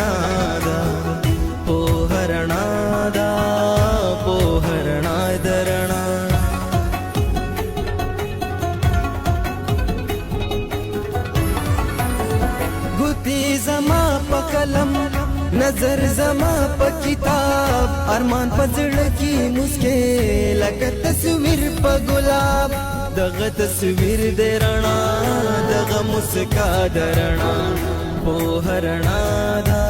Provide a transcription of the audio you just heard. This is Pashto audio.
رڼا ده پوهه رڼا ده پوهه رڼا د رڼا ګوتې زما په قلم نظر زما په کتاب ارمان په زړه کې مسکې لکه تصویر په ګلاب دغه تصویر د رڼا دغه مسکا د رڼا پوهه رڼا ده